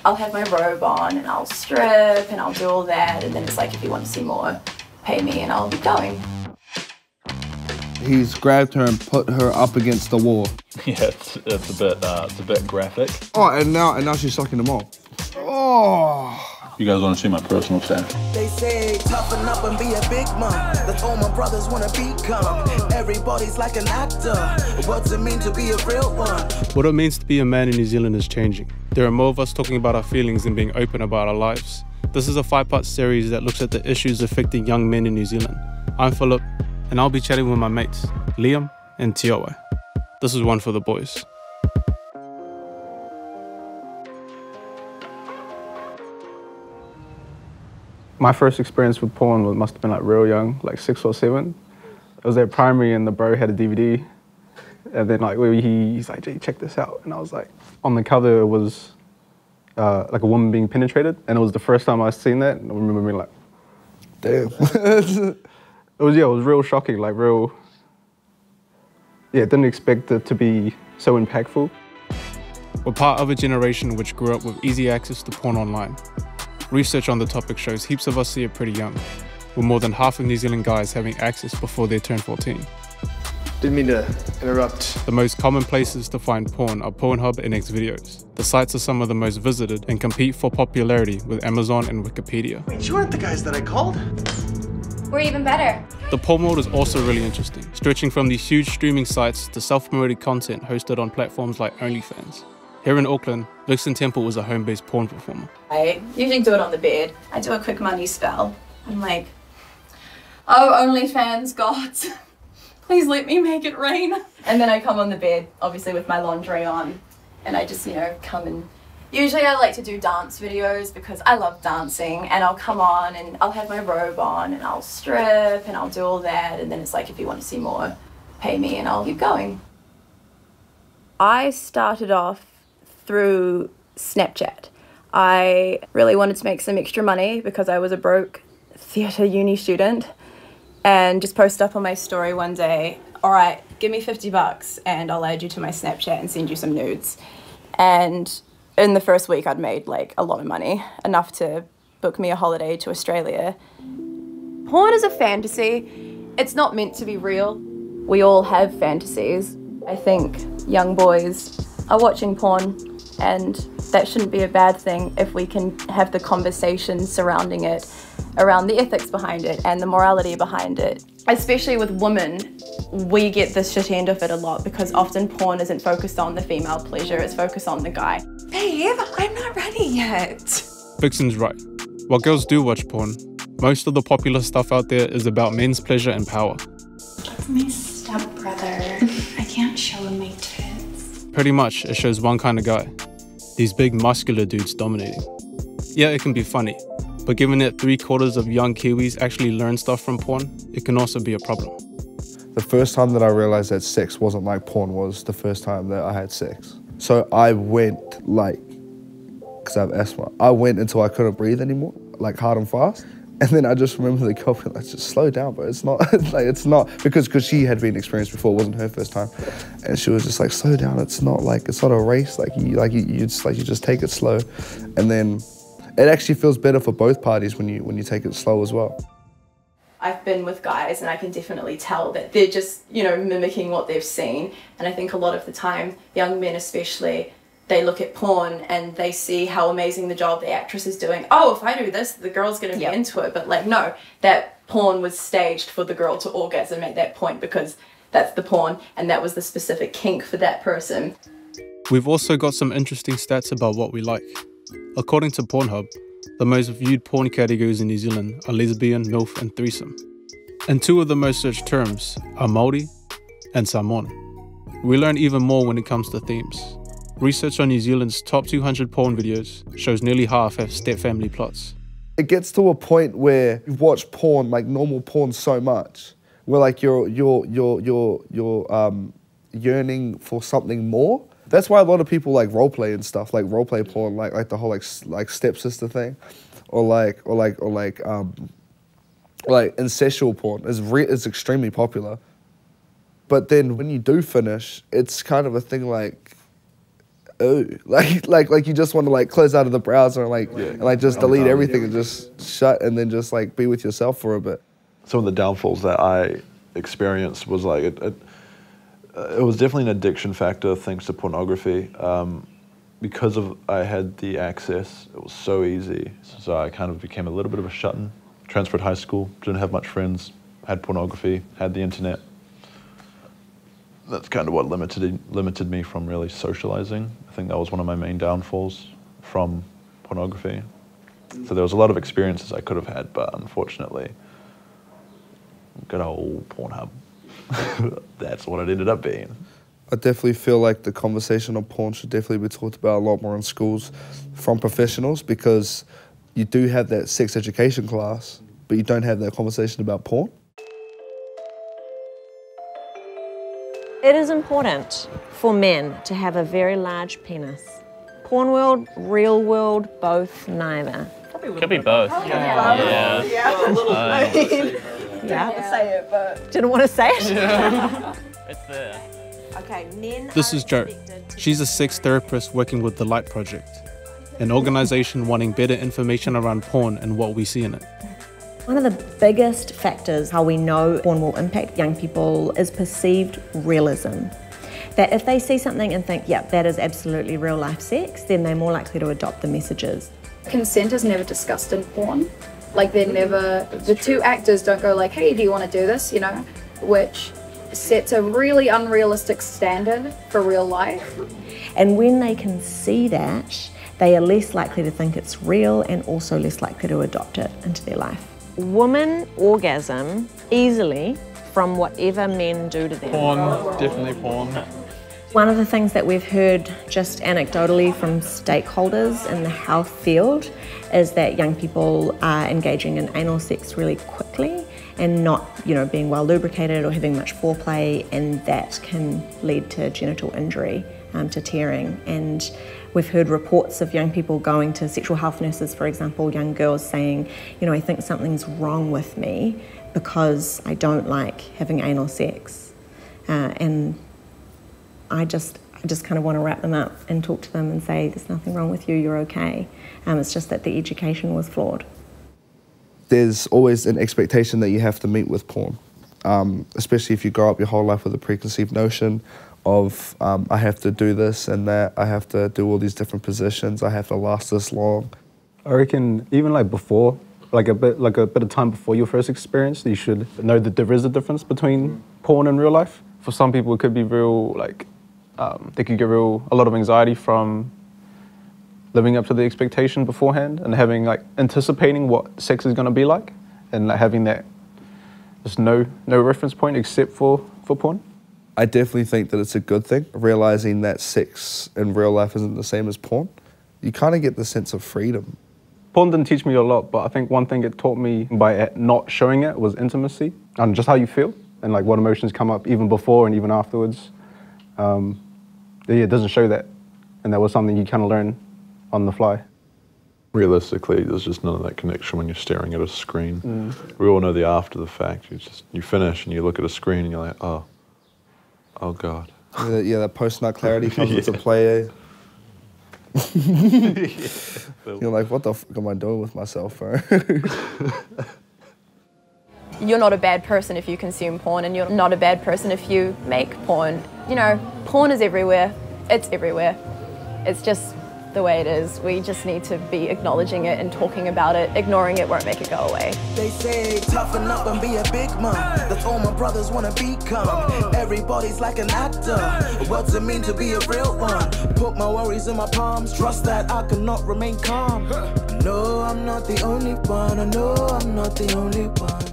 I'll have my robe on and I'll strip and I'll do all that, and then it's like, if you want to see more, pay me and I'll be going. He's grabbed her and put her up against the wall. Yeah, it's a bit graphic. Oh, and now she's sucking him off. Oh. You guys want to see my personal stash? They say toughen up and be a big man. That's all my brothers want to become. Everybody's like an actor. What's it mean to be a real one? What it means to be a man in New Zealand is changing. There are more of us talking about our feelings and being open about our lives. This is a 5-part series that looks at the issues affecting young men in New Zealand. I'm Philip, and I'll be chatting with my mates, Liam and Tioe. This is one for the boys. My first experience with porn must have been like real young, like 6 or 7. I was at primary and the bro had a DVD. And then like he's like, "Jay, check this out." And I was like, on the cover it was like a woman being penetrated. And it was the first time I seen that. And I remember being like, damn. It was real shocking, like real, didn't expect it to be so impactful. We're part of a generation which grew up with easy access to porn online. Research on the topic shows heaps of us see it pretty young, with more than half of New Zealand guys having access before they turn 14. Didn't mean to interrupt. The most common places to find porn are Pornhub and Xvideos. The sites are some of the most visited and compete for popularity with Amazon and Wikipedia. Wait, you aren't the guys that I called? We're even better. The porn world is also really interesting, stretching from these huge streaming sites to self-promoted content hosted on platforms like OnlyFans. Here in Auckland, Vixen Temple was a home-based porn performer. I usually do it on the bed. I do a quick money spell. I'm like, oh, OnlyFans gods, please let me make it rain. And then I come on the bed, obviously with my lingerie on, and I just, come and... Usually I like to do dance videos because I love dancing, and I'll come on and I'll have my robe on and I'll strip and I'll do all that, and then it's like, if you want to see more, pay me and I'll keep going. I started off through Snapchat. I really wanted to make some extra money because I was a broke theatre uni student, and just posted up on my story one day, all right, give me $50 and I'll add you to my Snapchat and send you some nudes. And in the first week I'd made like a lot of money, enough to book me a holiday to Australia. Porn is a fantasy. It's not meant to be real. We all have fantasies. I think young boys are watching porn, and that shouldn't be a bad thing if we can have the conversation surrounding it, around the ethics behind it and the morality behind it. Especially with women, we get the shit end of it a lot because often porn isn't focused on the female pleasure, it's focused on the guy. Babe, I'm not ready yet. Vixen's right. While girls do watch porn, most of the popular stuff out there is about men's pleasure and power. That's my stepbrother. I can't show him my tits. Pretty much, it shows one kind of guy. These big muscular dudes dominating. Yeah, it can be funny, but given that 3/4 of young Kiwis actually learn stuff from porn, it can also be a problem. The first time that I realized that sex wasn't like porn was the first time that I had sex. So I went because I have asthma, I went until I couldn't breathe anymore, like hard and fast. And then I just remember the girl being like, just slow down, bro. It's not, it's not, because she had been experienced before, it wasn't her first time. And she was just like, slow down, it's not a race, you just take it slow. And then it actually feels better for both parties when you take it slow as well. I've been with guys and I can definitely tell that they're just, mimicking what they've seen. And I think a lot of the time, young men especially, they look at porn and they see how amazing the job the actress is doing. Oh, if I do this, the girl's gonna be into it. But like, no, that porn was staged for the girl to orgasm at that point because that's the porn and that was the specific kink for that person. We've also got some interesting stats about what we like. According to Pornhub, the most viewed porn categories in New Zealand are lesbian, MILF and threesome. And 2 of the most searched terms are Māori and Samoan. We learn even more when it comes to themes. Research on New Zealand's top 200 porn videos shows nearly half have step-family plots. It gets to a point where you watch porn, like normal porn, so much, where like you're yearning for something more. That's why a lot of people like roleplay and stuff, like roleplay porn, like the whole like stepsister thing, or like incestual porn is extremely popular. But then when you do finish, it's kind of a thing like, ooh, like you just want to like close out of the browser and like just delete everything and just shut and then just like be with yourself for a bit. Some of the downfalls that I experienced was like it was definitely an addiction factor thanks to pornography. Because I had the access, it was so easy. So I kind of became a little bit of a shut-in. Transferred high school, didn't have much friends, had pornography, had the internet. That's kind of what limited me from really socializing. I think that was one of my main downfalls from pornography. So there was a lot of experiences I could have had, but unfortunately, good old Pornhub. That's what it ended up being. I definitely feel like the conversation on porn should definitely be talked about a lot more in schools from professionals, because you do have that sex education class, but you don't have that conversation about porn. It is important for men to have a very large penis. Porn world, real world, both, neither. Could be both. Yeah. Yeah. A little Yeah. Say it, but Didn't want to say it? It's there. Okay, men This is Jo. She's a sex therapist working with the Light Project, an organization wanting better information around porn and what we see in it. One of the biggest factors how we know porn will impact young people is perceived realism. That if they see something and think, yep, that is absolutely real life sex, then they're more likely to adopt the messages. consent is never discussed in porn. Like the two actors don't go like, hey, do you want to do this, you know? Which sets a really unrealistic standard for real life. And when they can see that, they are less likely to think it's real and also less likely to adopt it into their life. Women orgasm easily from whatever men do to them. Porn, definitely porn. One of the things that we've heard just anecdotally from stakeholders in the health field is that young people are engaging in anal sex really quickly and not, being well lubricated or having much foreplay, and that can lead to genital injury, to tearing. And we've heard reports of young people going to sexual health nurses, for example, young girls saying, I think something's wrong with me because I don't like having anal sex. And I just kind of want to wrap them up and talk to them and say, there's nothing wrong with you, you're okay. It's just that the education was flawed. There's always an expectation that you have to meet with porn, especially if you grow up your whole life with a preconceived notion of I have to do this and that, I have to do all these different positions, I have to last this long. I reckon even before, a bit of time before your first experience, you should know that there is a difference between porn and real life. For some people, it could be real, they could get a lot of anxiety from living up to the expectation beforehand and having, anticipating what sex is going to be like, and having that, there's no reference point except for porn. I definitely think that it's a good thing, realizing that sex in real life isn't the same as porn. You kind of get the sense of freedom. Porn didn't teach me a lot, but I think one thing it taught me by not showing it was intimacy and just how you feel and what emotions come up even before and even afterwards. It doesn't show that, and that was something you kind of learn on the fly. Realistically, there's just none of that connection when you're staring at a screen. We all know the after the fact. You finish and you look at a screen and you're like, oh God. Yeah, that post-nut clarity comes into play. You're like, what the fuck am I doing with myself, bro? You're not a bad person if you consume porn, and you're not a bad person if you make porn. Porn is everywhere. It's everywhere. It's just the way it is. We just need to be acknowledging it and talking about it. Ignoring it won't make it go away. They say toughen up and be a big man. That's all my brothers wanna become. Everybody's like an actor. What's it mean to be a real one? Put my worries in my palms. Trust that I cannot remain calm. No, I'm not the only one. I know I'm not the only one.